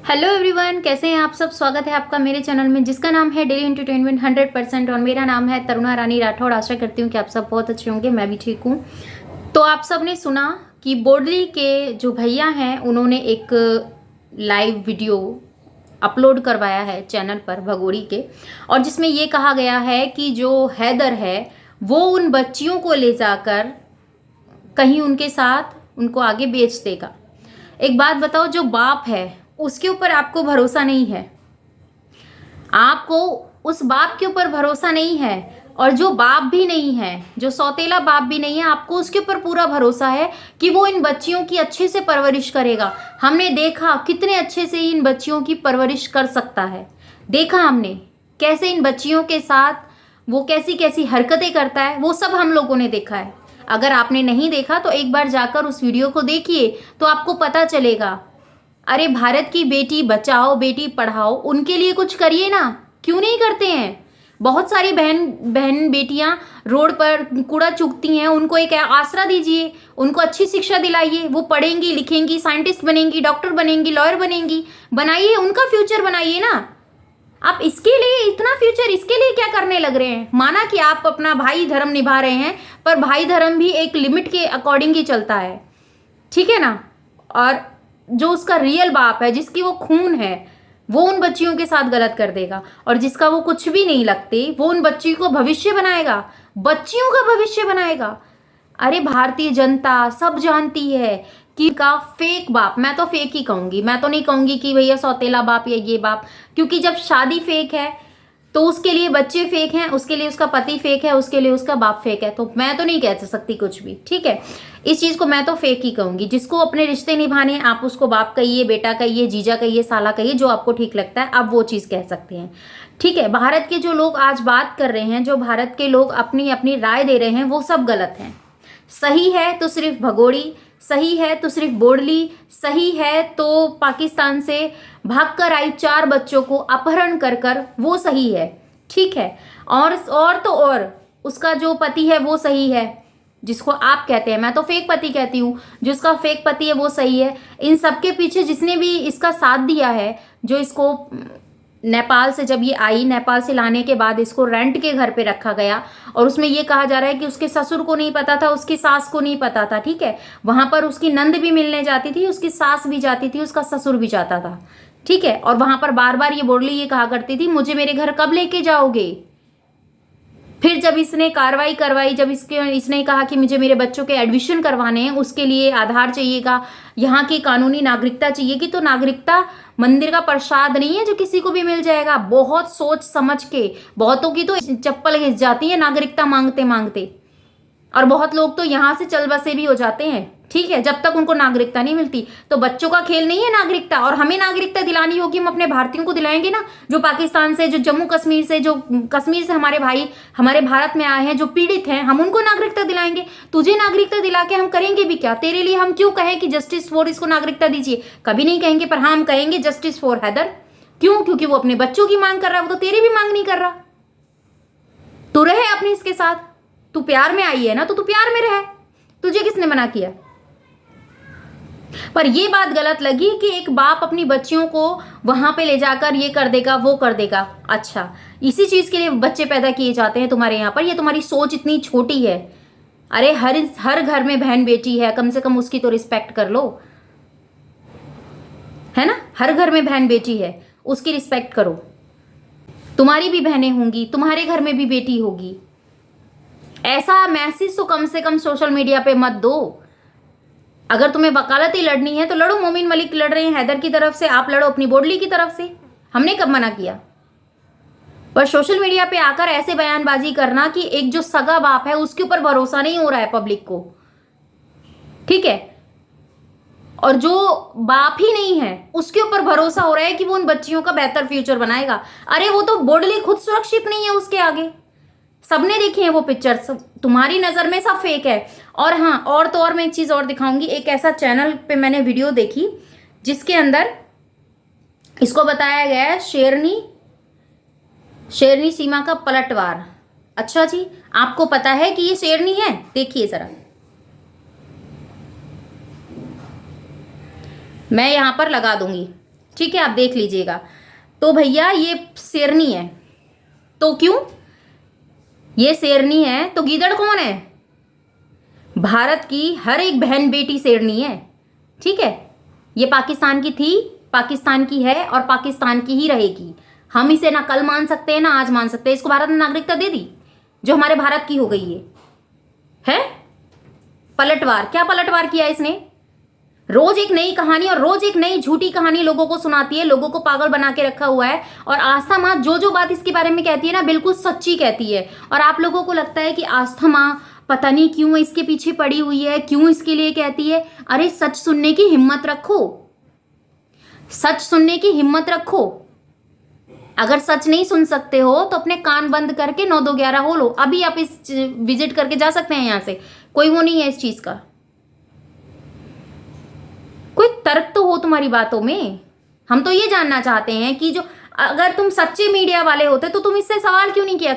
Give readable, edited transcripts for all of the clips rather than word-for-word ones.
Hello everyone, कैसे हैं आप सब। स्वागत है आपका मेरे चैनल में जिसका नाम है डेली एंटरटेनमेंट 100%। और मेरा नाम है तरुणा रानी राठौड़। आशा करती हूँ कि आप सब बहुत अच्छे होंगे, मैं भी ठीक हूँ। तो आप सब ने सुना कि बोडली के जो भैया हैं उन्होंने एक लाइव वीडियो अपलोड करवाया है चैनल पर भगोड़ी के, और जिसमें ये कहा गया है कि जो हैदर है वो उन बच्चियों को ले जाकर कहीं उनके साथ उनको आगे बेच देगा। एक बात बताओ, जो बाप है उसके ऊपर आपको भरोसा नहीं है, आपको उस बाप के ऊपर भरोसा नहीं है, और जो बाप भी नहीं है, जो सौतेला बाप भी नहीं है, आपको उसके ऊपर पूरा भरोसा है कि वो इन बच्चियों की अच्छे से परवरिश करेगा। हमने देखा कितने अच्छे से इन बच्चियों की परवरिश कर सकता है। देखा हमने कैसे इन बच्चियों के साथ वो कैसी कैसी हरकतें करता है, वो सब हम लोगों ने देखा है। अगर आपने नहीं देखा तो एक बार जाकर उस वीडियो को देखिए तो आपको पता चलेगा। अरे भारत की बेटी बचाओ, बेटी पढ़ाओ, उनके लिए कुछ करिए ना, क्यों नहीं करते हैं। बहुत सारी बहन बहन बेटियां रोड पर कूड़ा चुगती हैं, उनको एक आसरा दीजिए, उनको अच्छी शिक्षा दिलाइए, वो पढ़ेंगी लिखेंगी, साइंटिस्ट बनेंगी, डॉक्टर बनेंगी, लॉयर बनेंगी, बनाइए, उनका फ्यूचर बनाइए ना। आप इसके लिए इतना फ्यूचर इसके लिए क्या करने लग रहे हैं। माना कि आप अपना भाई धर्म निभा रहे हैं, पर भाई धर्म भी एक लिमिट के अकॉर्डिंग ही चलता है, ठीक है ना। और जो उसका रियल बाप है, जिसकी वो खून है, वो उन बच्चियों के साथ गलत कर देगा, और जिसका वो कुछ भी नहीं लगते वो उन बच्चियों को भविष्य बनाएगा, बच्चियों का भविष्य बनाएगा। अरे भारतीय जनता सब जानती है कि का फेक बाप, मैं तो फेक ही कहूंगी, मैं तो नहीं कहूंगी कि भैया सौतेला बाप या ये बाप, क्योंकि जब शादी फेक है तो उसके लिए बच्चे फेक हैं, उसके लिए उसका पति फेक है, उसके लिए उसका बाप फेक है, तो मैं तो नहीं कह सकती कुछ भी, ठीक है। इस चीज को मैं तो फेक ही कहूंगी। जिसको अपने रिश्ते निभाने आप उसको बाप कहिए, बेटा कहिए, जीजा कहिए, साला कहिए, जो आपको ठीक लगता है आप वो चीज कह सकते हैं, ठीक है। भारत के जो लोग आज बात कर रहे हैं, जो भारत के लोग अपनी अपनी राय दे रहे हैं, वो सब गलत हैं। सही है तो सिर्फ भगोड़ी, सही है तो सिर्फ बोडली, सही है तो पाकिस्तान से भागकर आई 4 बच्चों को अपहरण कर कर, वो सही है, ठीक है। और तो और उसका जो पति है वो सही है, जिसको आप कहते हैं, मैं तो फेक पति कहती हूँ, जिसका फेक पति है वो सही है। इन सबके पीछे जिसने भी इसका साथ दिया है, जो इसको नेपाल से, जब ये आई नेपाल से लाने के बाद इसको रेंट के घर पे रखा गया, और उसमें ये कहा जा रहा है कि उसके ससुर को नहीं पता था, उसकी सास को नहीं पता था, ठीक है। वहां पर उसकी नंद भी मिलने जाती थी, उसकी सास भी जाती थी, उसका ससुर भी जाता था, ठीक है। और वहां पर बार बार ये बोडली ये कहा करती थी, मुझे मेरे घर कब लेके जाओगे। फिर जब इसने कार्रवाई करवाई, जब इसने कहा कि मुझे मेरे बच्चों के एडमिशन करवाने हैं, उसके लिए आधार चाहिएगा, यहाँ की कानूनी नागरिकता चाहिएगी, तो नागरिकता मंदिर का प्रसाद नहीं है जो किसी को भी मिल जाएगा। बहुत सोच समझ के, बहुतों की तो चप्पल घिस जाती है नागरिकता मांगते मांगते, और बहुत लोग तो यहाँ से चल बसे भी हो जाते हैं, ठीक है, जब तक उनको नागरिकता नहीं मिलती। तो बच्चों का खेल नहीं है नागरिकता, और हमें नागरिकता दिलानी होगी, हम अपने भारतीयों को दिलाएंगे ना, जो पाकिस्तान से, जो जम्मू कश्मीर से, जो कश्मीर से हमारे भाई हमारे भारत में आए हैं, जो पीड़ित हैं, हम उनको नागरिकता दिलाएंगे। तुझे नागरिकता दिला के हम करेंगे भी क्या। तेरे लिए हम क्यों कहें कि जस्टिस फॉर इसको नागरिकता दीजिए, कभी नहीं कहेंगे, पर हाँ हम कहेंगे जस्टिस फॉर हैदर। क्यों? क्योंकि वो अपने बच्चों की मांग कर रहा है, वो तो तेरी भी मांग नहीं कर रहा। तू रहे अपने इसके साथ, तू प्यार में आई है ना, तो तू प्यार में रहे, तुझे किसने मना किया। पर ये बात गलत लगी कि एक बाप अपनी बच्चियों को वहां पे ले जाकर ये कर देगा, वो कर देगा। अच्छा, इसी चीज के लिए बच्चे पैदा किए जाते हैं तुम्हारे यहाँ पर। ये तुम्हारी सोच इतनी छोटी है। अरे हर घर में बहन बेटी है, कम से कम उसकी तो रिस्पेक्ट कर लो, है ना। हर घर में बहन बेटी है, उसकी रिस्पेक्ट करो। तुम्हारी भी बहनें होंगी, तुम्हारे घर में भी बेटी होगी। ऐसा मैसेज तो कम से कम सोशल मीडिया पे मत दो। अगर तुम्हें वकालत ही लड़नी है तो लड़ो, मोमिन मलिक लड़ रहे हैं हैदर की तरफ से, आप लड़ो अपनी बोडली की तरफ से, हमने कब मना किया। पर सोशल मीडिया पे आकर ऐसे बयानबाजी करना कि एक जो सगा बाप है उसके ऊपर भरोसा नहीं हो रहा है पब्लिक को, ठीक है, और जो बाप ही नहीं है उसके ऊपर भरोसा हो रहा है कि वो उन बच्चियों का बेहतर फ्यूचर बनाएगा। अरे वो तो बोडली खुद सुरक्षित नहीं है उसके आगे, सबने देखी है वो पिक्चर, सब तुम्हारी नजर में सब फेक है। और हाँ, और तो और मैं एक चीज और दिखाऊंगी। एक ऐसा चैनल पे मैंने वीडियो देखी जिसके अंदर इसको बताया गया है शेरनी सीमा का पलटवार। अच्छा जी, आपको पता है कि ये शेरनी है? देखिए जरा, मैं यहां पर लगा दूंगी, ठीक है, आप देख लीजिएगा। तो भैया ये शेरनी है, तो क्यों ये शेरनी है तो गीदड़ कौन है? भारत की हर एक बहन बेटी शेरनी है, ठीक है। ये पाकिस्तान की थी, पाकिस्तान की है और पाकिस्तान की ही रहेगी। हम इसे ना कल मान सकते हैं ना आज मान सकते हैं। इसको भारत ने नागरिकता दे दी जो हमारे भारत की हो गई है? पलटवार, क्या पलटवार किया इसने? रोज एक नई कहानी और रोज एक नई झूठी कहानी लोगों को सुनाती है, लोगों को पागल बना के रखा हुआ है। और आस्था माँ जो बात इसके बारे में कहती है ना, बिल्कुल सच्ची कहती है। और आप लोगों को लगता है कि आस्था माँ पता नहीं क्यों इसके पीछे पड़ी हुई है, क्यों इसके लिए कहती है। अरे सच सुनने की हिम्मत रखो, सच सुनने की हिम्मत रखो। अगर सच नहीं सुन सकते हो तो अपने कान बंद करके 9211 हो लो। अभी आप इस विजिट करके जा सकते हैं, यहां से कोई वो नहीं है इस चीज का। कोई तर्क तो हो तुम्हारी बातों में। हम तो ये जानना चाहते हैं कि जो, अगर तुम सच्चे मीडिया वाले होते तो तुम इससे सवाल क्यों नहीं किया?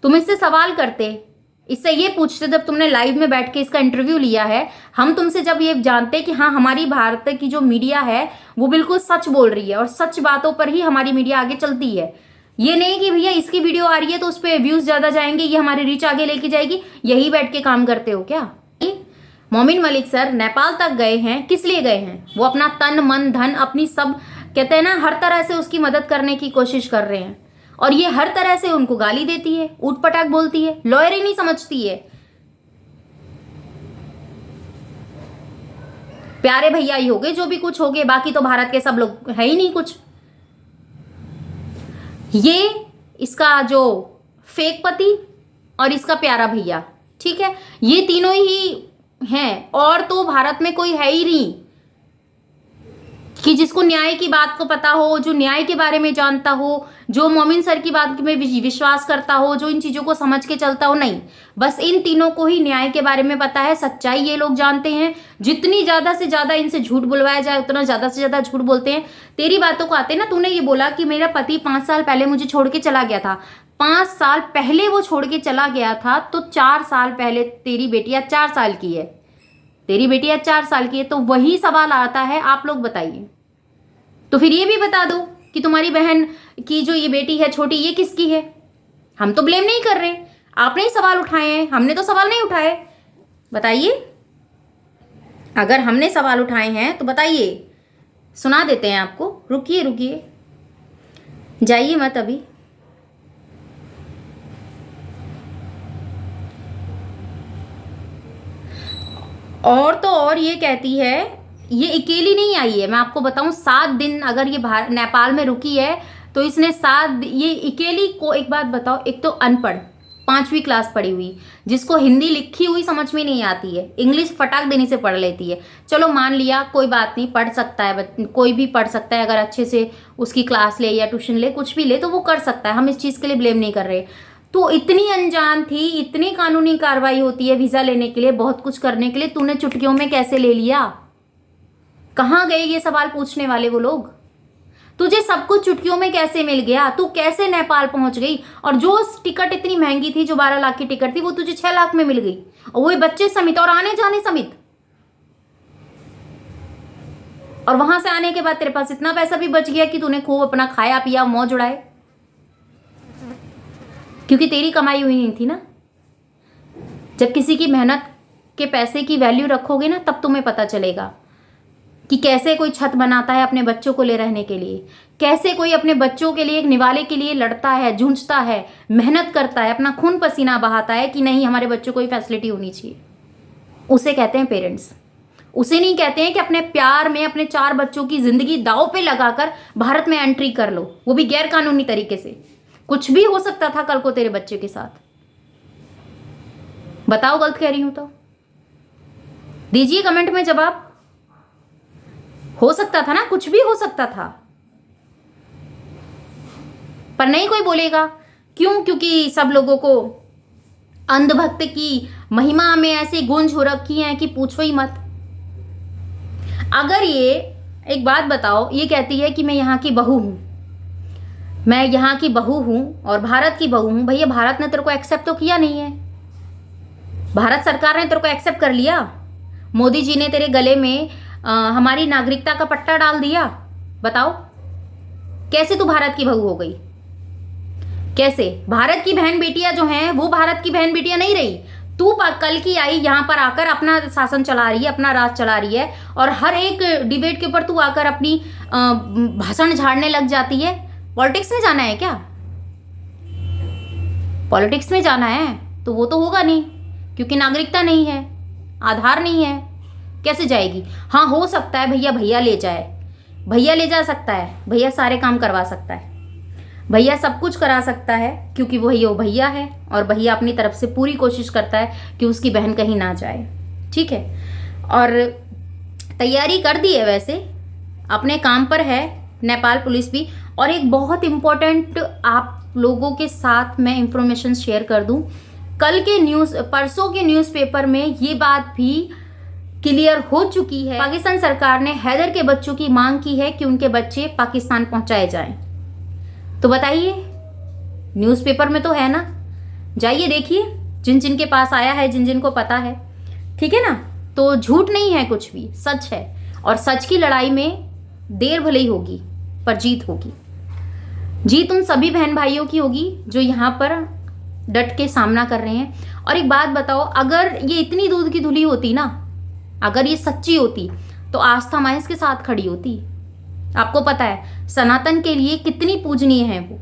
तुम इससे सवाल करते, इससे ये पूछते जब तुमने लाइव में बैठ के इसका इंटरव्यू लिया है। हम तुमसे जब ये जानते कि हाँ हमारी भारत की जो मीडिया है वो बिल्कुल सच बोल रही है और सच बातों पर ही हमारी मीडिया आगे चलती है। ये नहीं कि भैया इसकी वीडियो आ रही है तो उस पर व्यूज ज्यादा जाएंगे, ये हमारी रीच आगे लेके जाएगी, यही बैठ के काम करते हो क्या? मोमिन मलिक सर नेपाल तक गए हैं, किस लिए गए हैं? वो अपना तन मन धन अपनी सब, कहते हैं ना, हर तरह से उसकी मदद करने की कोशिश कर रहे हैं। और ये हर तरह से उनको गाली देती है, ऊट पटाक बोलती है, लॉयर ही नहीं समझती है। प्यारे भैया ही हो गए जो भी कुछ हो गए, बाकी तो भारत के सब लोग है ही नहीं कुछ। ये इसका जो फेक पति और इसका प्यारा भैया, ठीक है, ये तीनों ही हैं। और तो भारत में कोई है ही नहीं कि जिसको न्याय की बात को पता हो, जो न्याय के बारे में जानता हो, जो मोमिन सर की बात में विश्वास करता हो, जो इन चीजों को समझ के चलता हो। नहीं, बस इन तीनों को ही न्याय के बारे में पता है, सच्चाई ये लोग जानते हैं। जितनी ज्यादा से ज्यादा इनसे झूठ बुलवाया जाए उतना ज्यादा से ज्यादा झूठ बोलते हैं। तेरी बातों को आते ना, तूने ये बोला कि मेरा पति 5 साल पहले मुझे छोड़ के चला गया था। 5 साल पहले वो छोड़ के चला गया था तो 4 साल पहले तेरी बेटियां 4 साल की है, तेरी बेटियां 4 साल की है। तो वही सवाल आता है, आप लोग बताइए। तो फिर ये भी बता दो कि तुम्हारी बहन की जो ये बेटी है छोटी, ये किसकी है? हम तो ब्लेम नहीं कर रहे, आपने ही सवाल उठाए हैं, हमने तो सवाल नहीं उठाए। बताइए, अगर हमने सवाल उठाए हैं तो बताइए, सुना देते हैं आपको। रुकिए रुकिए, जाइए मत अभी। और तो और ये कहती है, ये अकेली नहीं आई है, मैं आपको बताऊं 7 दिन अगर ये नेपाल में रुकी है तो इसने ये अकेली को, एक बात बताओ, एक तो अनपढ़ 5वीं क्लास पढ़ी हुई, जिसको हिंदी लिखी हुई समझ में नहीं आती है, इंग्लिश फटाक देने से पढ़ लेती है। चलो मान लिया, कोई बात नहीं, पढ़ सकता है, कोई भी पढ़ सकता है, अगर अच्छे से उसकी क्लास ले या ट्यूशन ले, कुछ भी ले तो वो कर सकता है, हम इस चीज़ के लिए ब्लेम नहीं कर रहे। तो इतनी अनजान थी, इतनी कानूनी कार्रवाई होती है वीज़ा लेने के लिए, बहुत कुछ करने के लिए, तूने चुटकियों में कैसे ले लिया? कहाँ गए ये सवाल पूछने वाले वो लोग? तुझे सब कुछ चुटकियों में कैसे मिल गया? तू कैसे नेपाल पहुंच गई? और जो टिकट इतनी महंगी थी, जो 12 लाख की टिकट थी, वो तुझे 6 लाख में मिल गई, और वो बच्चे समेत और आने जाने समेत। और वहां से आने के बाद तेरे पास इतना पैसा भी बच गया कि तूने खूब अपना खाया पिया, मौज उड़ाए, क्योंकि तेरी कमाई हुई नहीं थी ना। जब किसी की मेहनत के पैसे की वैल्यू रखोगे ना, तब तुम्हें पता चलेगा कि कैसे कोई छत बनाता है अपने बच्चों को ले रहने के लिए, कैसे कोई अपने बच्चों के लिए, एक निवाले के लिए लड़ता है, जूझता है, मेहनत करता है, अपना खून पसीना बहाता है कि नहीं हमारे बच्चों को ये फैसिलिटी होनी चाहिए। उसे कहते हैं पेरेंट्स। उसे नहीं कहते हैं कि अपने प्यार में अपने 4 बच्चों की जिंदगी दांव पे लगाकर भारत में एंट्री कर लो, वो भी गैर कानूनी तरीके से। कुछ भी हो सकता था कल को तेरे बच्चे के साथ। बताओ गलत कह रही हूं तो दीजिए कमेंट में जवाब। हो सकता था ना, कुछ भी हो सकता था, पर नहीं कोई बोलेगा। क्यों? क्योंकि सब लोगों को अंधभक्त की महिमा में ऐसे गूंज हो रखी है कि पूछो ही मत। अगर ये, एक बात बताओ, ये कहती है कि मैं यहाँ की बहू हूं, मैं यहाँ की बहू हूं और भारत की बहू हूं। भैया भारत ने तेरे को एक्सेप्ट तो किया नहीं है, भारत सरकार ने तेरे को एक्सेप्ट कर लिया। मोदी जी ने तेरे गले में हमारी नागरिकता का पट्टा डाल दिया, बताओ, कैसे तू भारत की बहू हो गई? कैसे? भारत की बहन बेटियां जो हैं वो भारत की बहन बेटियां नहीं रही। तू कल की आई यहां पर आकर अपना शासन चला रही है, अपना राज चला रही है, और हर एक डिबेट के ऊपर तू आकर अपनी भाषण झाड़ने लग जाती है। पॉलिटिक्स में जाना है क्या? पॉलिटिक्स में जाना है तो वो तो होगा नहीं, क्योंकि नागरिकता नहीं है, आधार नहीं है, कैसे जाएगी? हाँ, हो सकता है भैया ले जाए, भैया ले जा सकता है, भैया सारे काम करवा सकता है, भैया सब कुछ करा सकता है, क्योंकि वो भैया है, और भैया अपनी तरफ से पूरी कोशिश करता है कि उसकी बहन कहीं ना जाए। ठीक है, और तैयारी कर दी है, वैसे अपने काम पर है नेपाल पुलिस भी। और एक बहुत इम्पोर्टेंट आप लोगों के साथ मैं इंफॉर्मेशन शेयर कर दूं, परसों के न्यूज़पेपर में ये बात भी क्लियर हो चुकी है। पाकिस्तान सरकार ने हैदर के बच्चों की मांग की है कि उनके बच्चे पाकिस्तान पहुंचाए जाएं। तो बताइए, न्यूज़पेपर में तो है ना, जाइए देखिए, जिन जिन के पास आया है, जिन जिन को पता है। ठीक है ना? तो झूठ नहीं है कुछ भी, सच है, और सच की लड़ाई में देर भले ही होगी पर जीत होगी। जीत उन सभी बहन भाइयों की होगी जो यहाँ पर डट के सामना कर रहे हैं। और एक बात बताओ, अगर ये इतनी दूध की धुली होती ना, अगर ये सच्ची होती तो आस्था माइस के साथ खड़ी होती। आपको पता है सनातन के लिए कितनी पूजनीय है वो,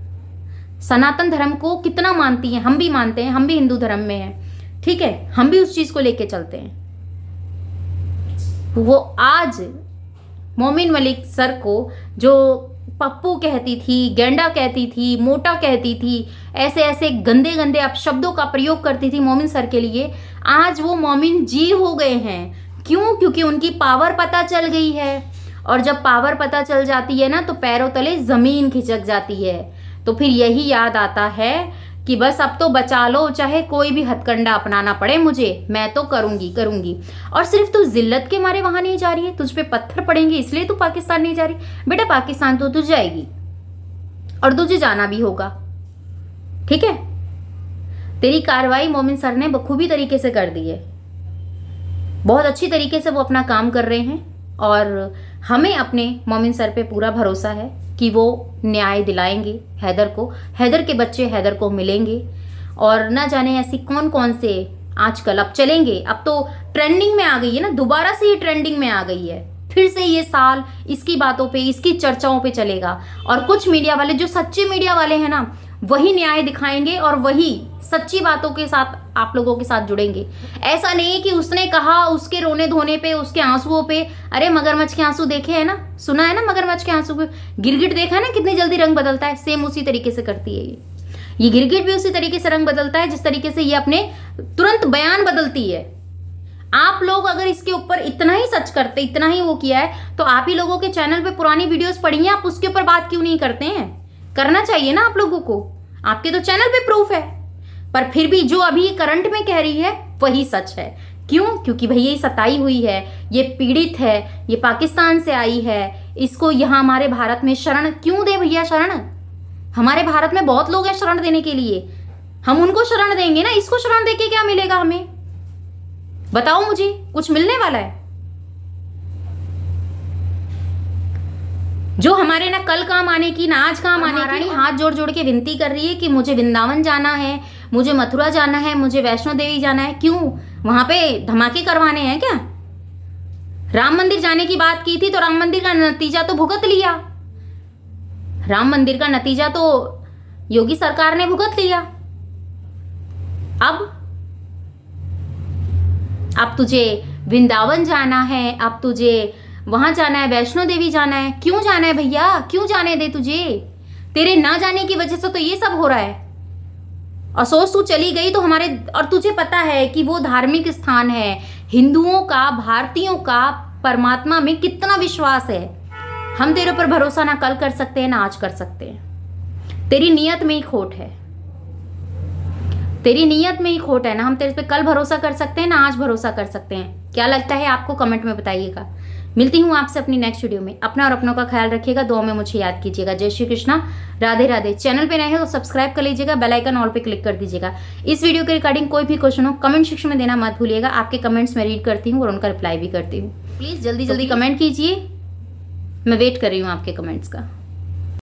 सनातन धर्म को कितना मानती है। हम भी मानते हैं, हम भी हिंदू धर्म में हैं, ठीक है, हम भी उस चीज को लेके चलते हैं। वो आज मोमिन मलिक सर को जो पप्पू कहती थी, गेंडा कहती थी, मोटा कहती थी, ऐसे ऐसे गंदे गंदे अपशब्दों का प्रयोग करती थी मोमिन सर के लिए, आज वो मोमिन जी हो गए हैं। क्यों? क्योंकि उनकी पावर पता चल गई है, और जब पावर पता चल जाती है ना तो पैरों तले जमीन खिसक जाती है। तो फिर यही याद आता है कि बस अब तो बचा लो, चाहे कोई भी हथकंडा अपनाना पड़े मुझे, मैं तो करूंगी। और सिर्फ तू जिल्लत के मारे वहां नहीं जा रही है, तुझ पे पत्थर पड़ेंगे इसलिए तू पाकिस्तान नहीं जा रही। बेटा पाकिस्तान तो तू जाएगी, और तुझे जाना भी होगा। ठीक है, तेरी कार्रवाई मोमिन सर ने बखूबी तरीके से कर दी है, बहुत अच्छी तरीके से वो अपना काम कर रहे हैं, और हमें अपने मोमिन सर पे पूरा भरोसा है कि वो न्याय दिलाएंगे हैदर को, हैदर के बच्चे हैदर को मिलेंगे। और ना जाने ऐसी कौन कौन से आजकल अब चलेंगे, अब तो ट्रेंडिंग में आ गई है ना, दोबारा से ये ट्रेंडिंग में आ गई है, फिर से ये साल इसकी बातों पे, इसकी चर्चाओं पे चलेगा। और कुछ मीडिया वाले, जो सच्चे मीडिया वाले हैं ना, वही न्याय दिखाएंगे और वही सच्ची बातों के साथ आप लोगों के साथ जुड़ेंगे। ऐसा नहीं कि उसने कहा, उसके रोने धोने पे, उसके आंसुओं पे, अरे मगरमच्छ के आंसू देखे हैं ना, सुना है ना मगरमच्छ के आंसू पे, गिरगिट देखा है ना कितनी जल्दी रंग बदलता है, सेम उसी तरीके से करती है ये गिरगिट भी उसी तरीके से रंग बदलता है जिस तरीके से ये अपने तुरंत बयान बदलती है। आप लोग अगर इसके ऊपर इतना ही सच करते, इतना ही वो किया है, तो आप ही लोगों के चैनल पे पुरानी वीडियोस पड़ी हैं, आप उसके ऊपर बात क्यों नहीं करते हैं? करना चाहिए ना आप लोगों को, आपके तो चैनल पे प्रूफ है। पर फिर भी जो अभी करंट में कह रही है वही सच है। क्यों? क्योंकि भैया ये सताई हुई है, ये पीड़ित है, ये पाकिस्तान से आई है, इसको यहाँ हमारे भारत में शरण क्यों दे भैया? शरण हमारे भारत में बहुत लोग हैं शरण देने के लिए, हम उनको शरण देंगे ना, इसको शरण देके क्या मिलेगा हमें? बताओ मुझे, कुछ मिलने वाला है? जो हमारे ना कल काम आने की, ना आज काम आने की, हाथ जोड़ जोड़ के विनती कर रही है कि मुझे वृंदावन जाना है, मुझे मथुरा जाना है, मुझे वैष्णो देवी जाना है। क्यों? वहां पे धमाके करवाने हैं क्या? राम मंदिर जाने की बात की थी तो राम मंदिर का नतीजा तो भुगत लिया, राम मंदिर का नतीजा तो योगी सरकार ने भुगत लिया। अब तुझे वृंदावन जाना है, अब तुझे वहां जाना है, वैष्णो देवी जाना है। क्यों जाना है भैया? क्यों जाने दे तुझे? तेरे ना जाने की वजह से तो ये सब हो रहा है। और सोच, तू चली गई तो हमारे, और तुझे पता है कि वो धार्मिक स्थान है, हिंदुओं का, भारतीयों का परमात्मा में कितना विश्वास है। हम तेरे ऊपर भरोसा ना कल कर सकते हैं, ना आज कर सकते हैं। तेरी नीयत में ही खोट है, तेरी नीयत में ही खोट है ना। हम तेरे पे कल भरोसा कर सकते हैं, ना आज भरोसा कर सकते हैं। क्या लगता है आपको? कमेंट में बताइएगा। मिलती हूँ आपसे अपनी नेक्स्ट वीडियो में। अपना और अपनों का ख्याल रखिएगा, दुआ में मुझे याद कीजिएगा। जय श्री कृष्णा, राधे राधे। चैनल पे नए हो तो सब्सक्राइब कर लीजिएगा, बेल आइकन ऑल पे क्लिक कर दीजिएगा। इस वीडियो के रिगार्डिंग कोई भी क्वेश्चन हो कमेंट सेक्शन में देना मत भूलिएगा। आपके कमेंट्स मैं रीड करती हूँ और उनका रिप्लाई भी करती हूँ। प्लीज जल्दी जल्दी कमेंट कीजिए मैं वेट कर रही हूँ आपके कमेंट्स का।